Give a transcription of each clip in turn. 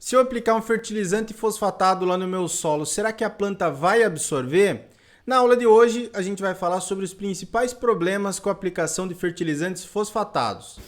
Se eu aplicar um fertilizante fosfatado lá no meu solo, será que a planta vai absorver? Na aula de hoje, a gente vai falar sobre os principais problemas com a aplicação de fertilizantes fosfatados.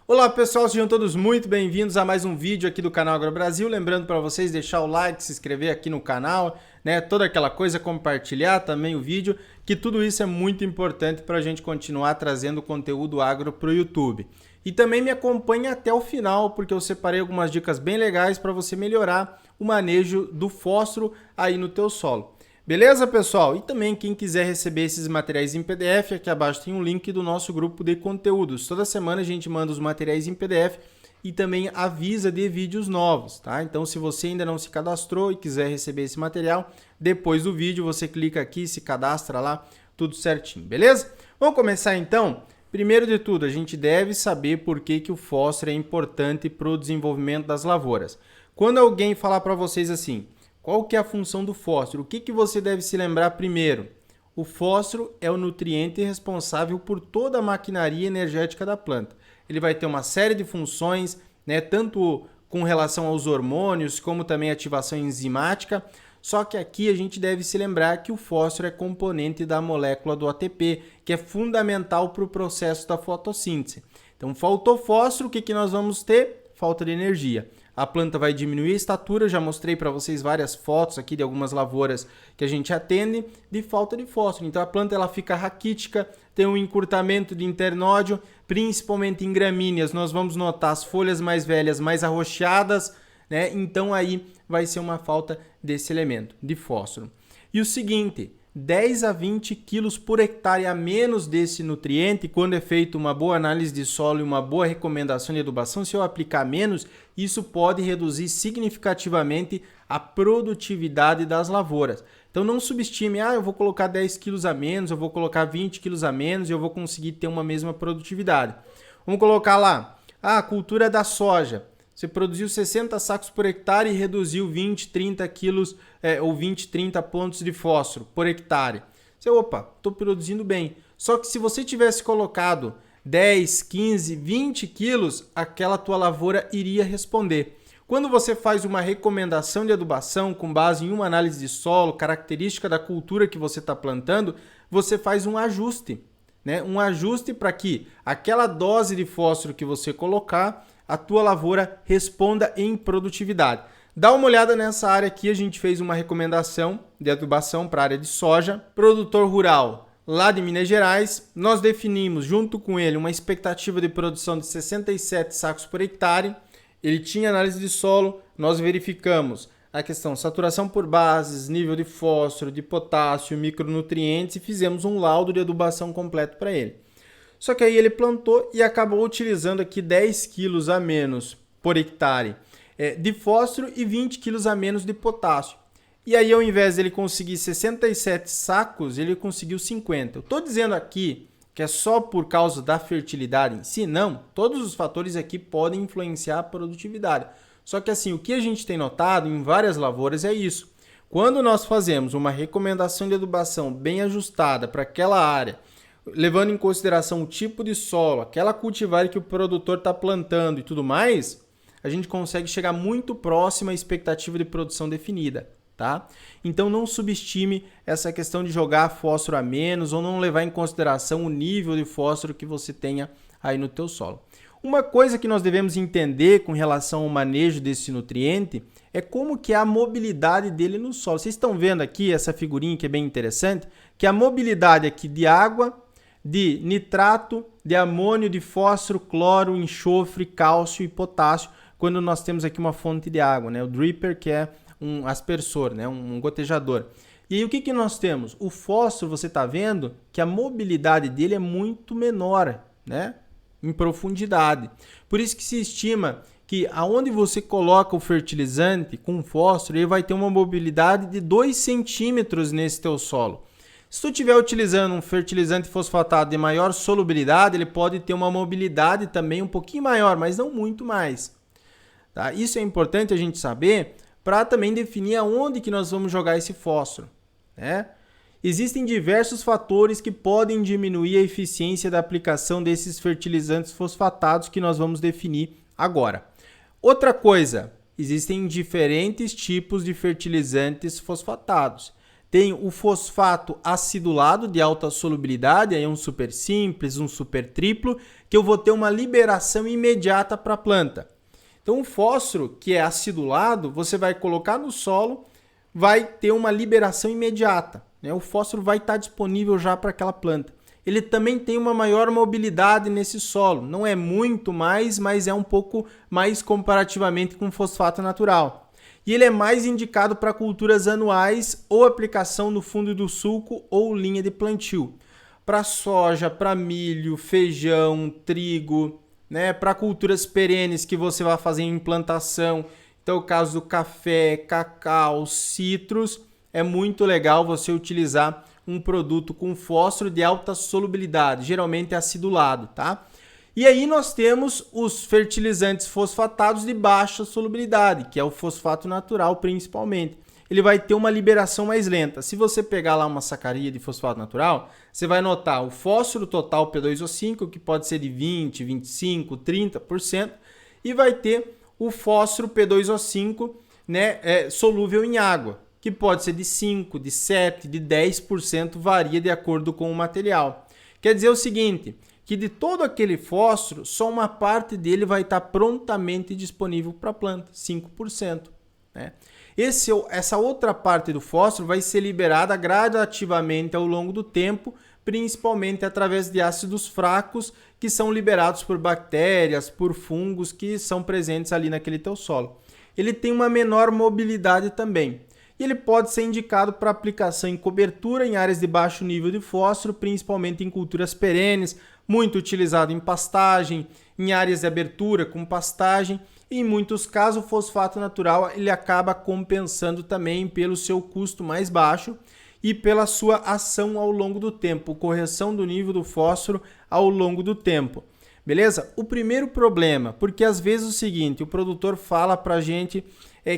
Olá pessoal, sejam todos muito bem-vindos a mais um vídeo aqui do canal AgroBrasil. Lembrando para vocês deixar o like, se inscrever aqui no canal, né? Toda aquela coisa, compartilhar também o vídeo, que tudo isso é muito importante para a gente continuar trazendo conteúdo agro para o YouTube. E também me acompanhe até o final, porque eu separei algumas dicas bem legais para você melhorar o manejo do fósforo aí no teu solo. Beleza, pessoal? E também quem quiser receber esses materiais em PDF, aqui abaixo tem um link do nosso grupo de conteúdos. Toda semana a gente manda os materiais em PDF e também avisa de vídeos novos, tá? Então, se você ainda não se cadastrou e quiser receber esse material, depois do vídeo você clica aqui, se cadastra lá, tudo certinho, beleza? Vamos começar então? Primeiro de tudo, a gente deve saber por que o fósforo é importante para o desenvolvimento das lavouras. Quando alguém falar para vocês assim, qual que é a função do fósforo? O que você deve se lembrar primeiro? O fósforo é o nutriente responsável por toda a maquinaria energética da planta. Ele vai ter uma série de funções, né, tanto com relação aos hormônios, como também ativação enzimática. Só que aqui a gente deve se lembrar que o fósforo é componente da molécula do ATP, que é fundamental para o processo da fotossíntese. Então, faltou fósforo, o que nós vamos ter? Falta de energia. A planta vai diminuir a estatura, já mostrei para vocês várias fotos aqui de algumas lavouras que a gente atende de falta de fósforo. Então a planta ela fica raquítica, tem um encurtamento de internódio, principalmente em gramíneas. Nós vamos notar as folhas mais velhas, mais arroxeadas, né? Então aí vai ser uma falta desse elemento, de fósforo. E o seguinte, 10 a 20 quilos por hectare a menos desse nutriente, quando é feita uma boa análise de solo e uma boa recomendação de adubação, se eu aplicar menos, isso pode reduzir significativamente a produtividade das lavouras. Então não subestime, eu vou colocar 10 quilos a menos, eu vou colocar 20 quilos a menos e eu vou conseguir ter uma mesma produtividade. Vamos colocar lá, a cultura da soja. Você produziu 60 sacos por hectare e reduziu 20, 30 quilos ou 20, 30 pontos de fósforo por hectare. Você, estou produzindo bem. Só que se você tivesse colocado 10, 15, 20 quilos, aquela tua lavoura iria responder. Quando você faz uma recomendação de adubação com base em uma análise de solo, característica da cultura que você está plantando, você faz um ajuste, né? Um ajuste para que aquela dose de fósforo que você colocar, a tua lavoura responda em produtividade. Dá uma olhada nessa área aqui, a gente fez uma recomendação de adubação para a área de soja. Produtor rural lá de Minas Gerais, nós definimos junto com ele uma expectativa de produção de 67 sacos por hectare. Ele tinha análise de solo, nós verificamos a questão saturação por bases, nível de fósforo, de potássio, micronutrientes e fizemos um laudo de adubação completo para ele. Só que aí ele plantou e acabou utilizando aqui 10 quilos a menos por hectare de fósforo e 20 quilos a menos de potássio. E aí, ao invés de ele conseguir 67 sacos, ele conseguiu 50. Eu estou dizendo aqui que é só por causa da fertilidade em si? Não. Todos os fatores aqui podem influenciar a produtividade. Só que assim, o que a gente tem notado em várias lavouras é isso. Quando nós fazemos uma recomendação de adubação bem ajustada para aquela área, levando em consideração o tipo de solo, aquela cultivar que o produtor está plantando e tudo mais, a gente consegue chegar muito próximo à expectativa de produção definida, tá? Então não subestime essa questão de jogar fósforo a menos ou não levar em consideração o nível de fósforo que você tenha aí no teu solo. Uma coisa que nós devemos entender com relação ao manejo desse nutriente é como que é a mobilidade dele no solo. Vocês estão vendo aqui essa figurinha que é bem interessante, que a mobilidade aqui de água, de nitrato, de amônio, de fósforo, cloro, enxofre, cálcio e potássio, quando nós temos aqui uma fonte de água, né? O dripper, que é um aspersor, né? Um gotejador. E aí o que nós temos? O fósforo, você está vendo que a mobilidade dele é muito menor, né? Em profundidade. Por isso que se estima que aonde você coloca o fertilizante com fósforo, ele vai ter uma mobilidade de 2 centímetros nesse teu solo. Se tu estiver utilizando um fertilizante fosfatado de maior solubilidade, ele pode ter uma mobilidade também um pouquinho maior, mas não muito mais. Tá? Isso é importante a gente saber para também definir aonde que nós vamos jogar esse fósforo, né? Existem diversos fatores que podem diminuir a eficiência da aplicação desses fertilizantes fosfatados que nós vamos definir agora. Outra coisa, existem diferentes tipos de fertilizantes fosfatados. Tem o fosfato acidulado de alta solubilidade, aí é um super simples, um super triplo, que eu vou ter uma liberação imediata para a planta. Então o fósforo, que é acidulado, você vai colocar no solo, vai ter uma liberação imediata, né? O fósforo vai estar disponível já para aquela planta. Ele também tem uma maior mobilidade nesse solo, não é muito mais, mas é um pouco mais comparativamente com o fosfato natural. E ele é mais indicado para culturas anuais ou aplicação no fundo do sulco ou linha de plantio. Para soja, para milho, feijão, trigo, né? Para culturas perenes que você vai fazer em implantação. Então, o caso do café, cacau, citros, é muito legal você utilizar um produto com fósforo de alta solubilidade, geralmente acidulado, tá? E aí nós temos os fertilizantes fosfatados de baixa solubilidade, que é o fosfato natural principalmente. Ele vai ter uma liberação mais lenta. Se você pegar lá uma sacaria de fosfato natural, você vai notar o fósforo total P2O5, que pode ser de 20, 25, 30%, e vai ter o fósforo P2O5, né, solúvel em água, que pode ser de 5, de 7, de 10%, varia de acordo com o material. Quer dizer o seguinte, que de todo aquele fósforo, só uma parte dele vai estar prontamente disponível para a planta, 5%. Né? Essa outra parte do fósforo vai ser liberada gradativamente ao longo do tempo, principalmente através de ácidos fracos que são liberados por bactérias, por fungos que são presentes ali naquele teu solo. Ele tem uma menor mobilidade também. E ele pode ser indicado para aplicação em cobertura em áreas de baixo nível de fósforo, principalmente em culturas perenes, muito utilizado em pastagem, em áreas de abertura com pastagem, e em muitos casos o fosfato natural ele acaba compensando também pelo seu custo mais baixo e pela sua ação ao longo do tempo, correção do nível do fósforo ao longo do tempo. Beleza? O primeiro problema, porque às vezes é o seguinte, o produtor fala para a gente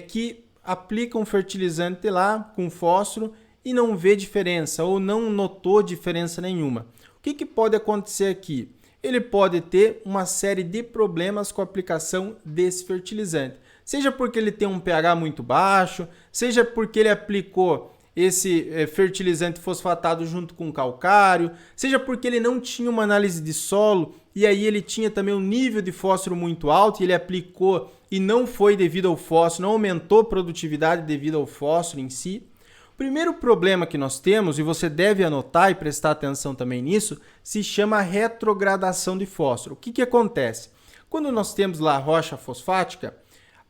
que aplica um fertilizante lá com fósforo e não vê diferença ou não notou diferença nenhuma. O que pode acontecer aqui? Ele pode ter uma série de problemas com a aplicação desse fertilizante. Seja porque ele tem um pH muito baixo, seja porque ele aplicou esse fertilizante fosfatado junto com calcário, seja porque ele não tinha uma análise de solo e aí ele tinha também um nível de fósforo muito alto e ele aplicou e não foi devido ao fósforo, não aumentou a produtividade devido ao fósforo em si. O primeiro problema que nós temos, e você deve anotar e prestar atenção também nisso, se chama retrogradação de fósforo. O que acontece? Quando nós temos lá a rocha fosfática,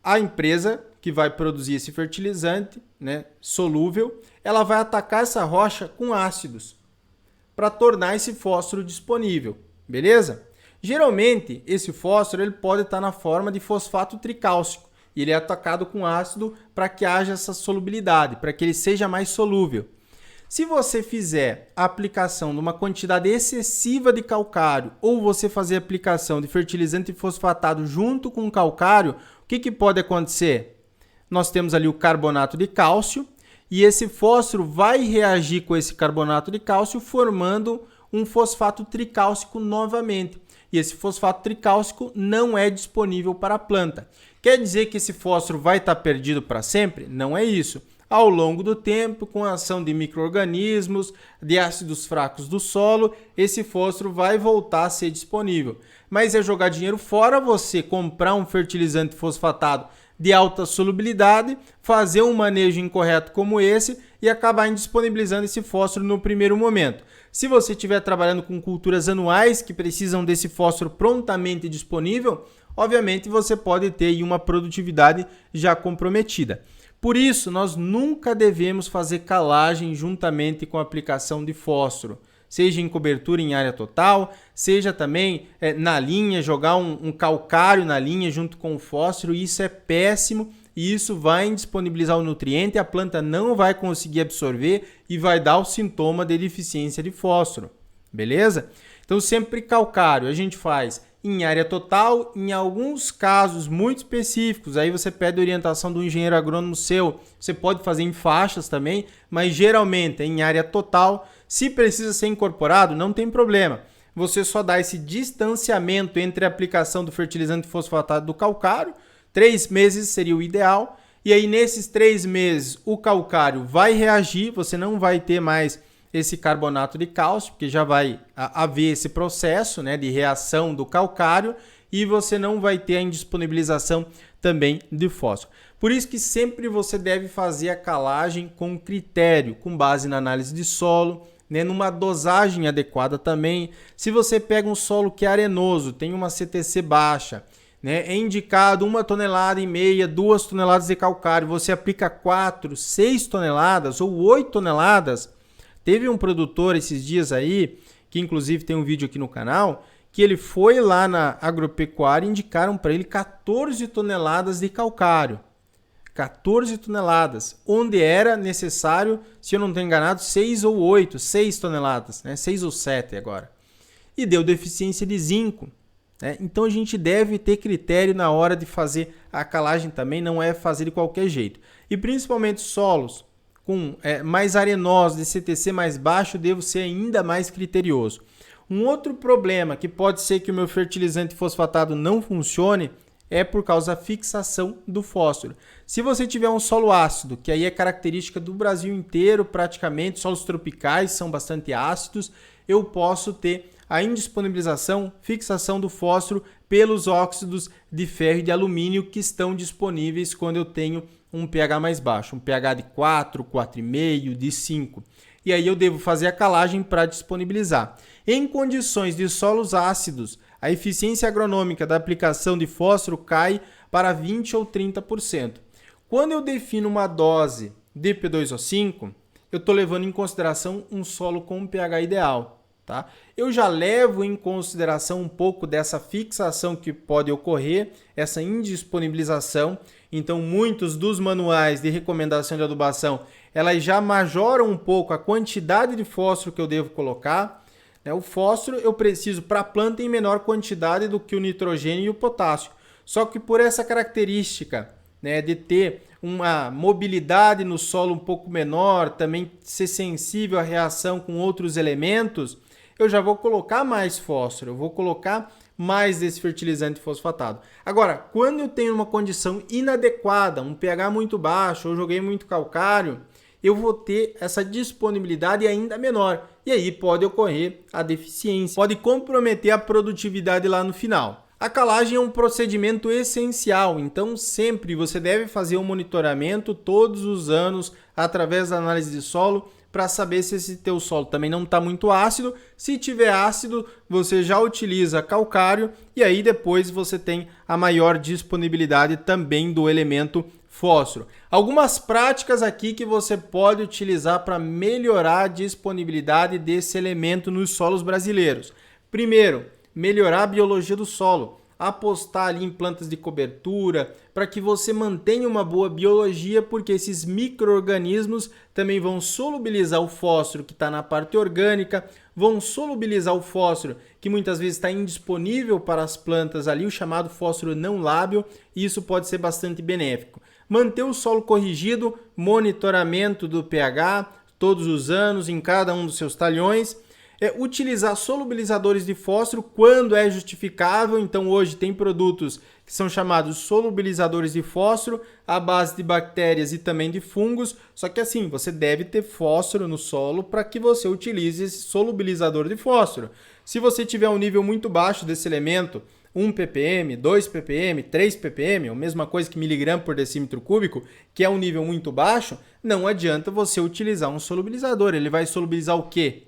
a empresa que vai produzir esse fertilizante, né, solúvel, ela vai atacar essa rocha com ácidos para tornar esse fósforo disponível, beleza? Geralmente, esse fósforo ele pode estar na forma de fosfato tricálcico e ele é atacado com ácido para que haja essa solubilidade, para que ele seja mais solúvel. Se você fizer a aplicação de uma quantidade excessiva de calcário ou você fazer a aplicação de fertilizante fosfatado junto com calcário, o que pode acontecer? Nós temos ali o carbonato de cálcio e esse fósforo vai reagir com esse carbonato de cálcio formando um fosfato tricálcico novamente. E esse fosfato tricálcico não é disponível para a planta. Quer dizer que esse fósforo vai estar perdido para sempre? Não é isso. Ao longo do tempo, com a ação de micro-organismos, de ácidos fracos do solo, esse fósforo vai voltar a ser disponível. Mas é jogar dinheiro fora você comprar um fertilizante fosfatado de alta solubilidade, fazer um manejo incorreto como esse e acabar indisponibilizando esse fósforo no primeiro momento. Se você estiver trabalhando com culturas anuais que precisam desse fósforo prontamente disponível, obviamente você pode ter aí uma produtividade já comprometida. Por isso, nós nunca devemos fazer calagem juntamente com a aplicação de fósforo, seja em cobertura em área total, seja também na linha, jogar um calcário na linha junto com o fósforo, isso é péssimo e isso vai indisponibilizar o nutriente, a planta não vai conseguir absorver e vai dar o sintoma de deficiência de fósforo, beleza? Então sempre calcário a gente faz em área total, em alguns casos muito específicos, aí você pede orientação do engenheiro agrônomo seu, você pode fazer em faixas também, mas geralmente é em área total. Se precisa ser incorporado, não tem problema. Você só dá esse distanciamento entre a aplicação do fertilizante fosfatado do calcário, 3 meses seria o ideal, e aí nesses 3 meses o calcário vai reagir, você não vai ter mais esse carbonato de cálcio, porque já vai haver esse processo, né, de reação do calcário, e você não vai ter a indisponibilização também de fósforo. Por isso que sempre você deve fazer a calagem com critério, com base na análise de solo, né, numa dosagem adequada também. Se você pega um solo que é arenoso, tem uma CTC baixa, né, é indicado 1,5 toneladas, 2 toneladas de calcário, você aplica 4, 6 toneladas ou 8 toneladas. Teve um produtor esses dias aí, que inclusive tem um vídeo aqui no canal, que ele foi lá na agropecuária e indicaram para ele 14 toneladas de calcário. 14 toneladas, onde era necessário, se eu não estou enganado, 6 ou 8, 6 toneladas, né? 6 ou 7 agora. E deu deficiência de zinco. Né? Então a gente deve ter critério na hora de fazer a calagem também, não é fazer de qualquer jeito. E principalmente solos com mais arenosos, de CTC mais baixo, devo ser ainda mais criterioso. Um outro problema que pode ser que o meu fertilizante fosfatado não funcione é por causa da fixação do fósforo. Se você tiver um solo ácido, que aí é característica do Brasil inteiro praticamente, solos tropicais são bastante ácidos, eu posso ter a indisponibilização, fixação do fósforo pelos óxidos de ferro e de alumínio que estão disponíveis quando eu tenho um pH mais baixo, um pH de 4, 4,5, de 5. E aí eu devo fazer a calagem para disponibilizar. Em condições de solos ácidos, a eficiência agronômica da aplicação de fósforo cai para 20 ou 30%. Quando eu defino uma dose de P2O5, eu estou levando em consideração um solo com um pH ideal. Tá? Eu já levo em consideração um pouco dessa fixação que pode ocorrer, essa indisponibilização. Então, muitos dos manuais de recomendação de adubação, elas já majoram um pouco a quantidade de fósforo que eu devo colocar. O fósforo eu preciso para a planta em menor quantidade do que o nitrogênio e o potássio. Só que por essa característica, né, de ter uma mobilidade no solo um pouco menor, também ser sensível à reação com outros elementos, eu já vou colocar mais fósforo, eu vou colocar mais desse fertilizante fosfatado. Agora, quando eu tenho uma condição inadequada, um pH muito baixo, ou joguei muito calcário, eu vou ter essa disponibilidade ainda menor. E aí pode ocorrer a deficiência, pode comprometer a produtividade lá no final. A calagem é um procedimento essencial, então sempre você deve fazer um monitoramento todos os anos através da análise de solo para saber se esse teu solo também não está muito ácido. Se tiver ácido, você já utiliza calcário e aí depois você tem a maior disponibilidade também do elemento fósforo. Algumas práticas aqui que você pode utilizar para melhorar a disponibilidade desse elemento nos solos brasileiros. Primeiro, melhorar a biologia do solo. Apostar ali em plantas de cobertura para que você mantenha uma boa biologia, porque esses micro-organismos também vão solubilizar o fósforo que está na parte orgânica, vão solubilizar o fósforo que muitas vezes está indisponível para as plantas ali, o chamado fósforo não lábil, e isso pode ser bastante benéfico. Manter o solo corrigido, monitoramento do pH todos os anos em cada um dos seus talhões. Utilizar solubilizadores de fósforo quando é justificável. Então hoje tem produtos que são chamados solubilizadores de fósforo à base de bactérias e também de fungos, só que assim, você deve ter fósforo no solo para que você utilize esse solubilizador de fósforo. Se você tiver um nível muito baixo desse elemento, 1 ppm, 2 ppm, 3 ppm, a mesma coisa que miligrama por decímetro cúbico, que é um nível muito baixo, não adianta você utilizar um solubilizador. Ele vai solubilizar o quê?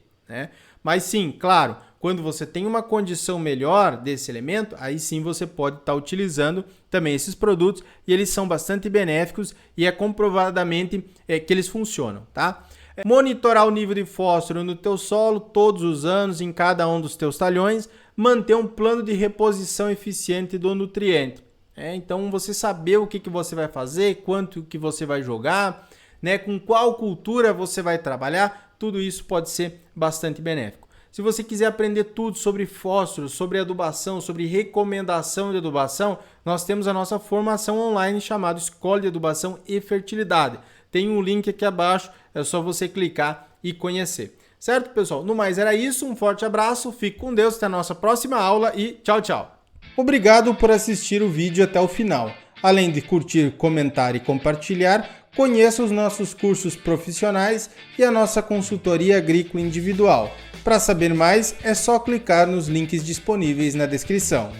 Mas sim, claro, quando você tem uma condição melhor desse elemento, aí sim você pode estar utilizando também esses produtos e eles são bastante benéficos e é comprovadamente que eles funcionam, tá? Monitorar o nível de fósforo no teu solo todos os anos em cada um dos teus talhões, manter um plano de reposição eficiente do nutriente. Então você saber o que você vai fazer, quanto que você vai jogar, né, com qual cultura você vai trabalhar, tudo isso pode ser bastante benéfico. Se você quiser aprender tudo sobre fósforo, sobre adubação, sobre recomendação de adubação, nós temos a nossa formação online chamada Escola de Adubação e Fertilidade. Tem um link aqui abaixo, é só você clicar e conhecer. Certo, pessoal? No mais era isso, um forte abraço, fique com Deus, até a nossa próxima aula e tchau, tchau! Obrigado por assistir o vídeo até o final. Além de curtir, comentar e compartilhar, conheça os nossos cursos profissionais e a nossa consultoria agrícola individual. Para saber mais, é só clicar nos links disponíveis na descrição.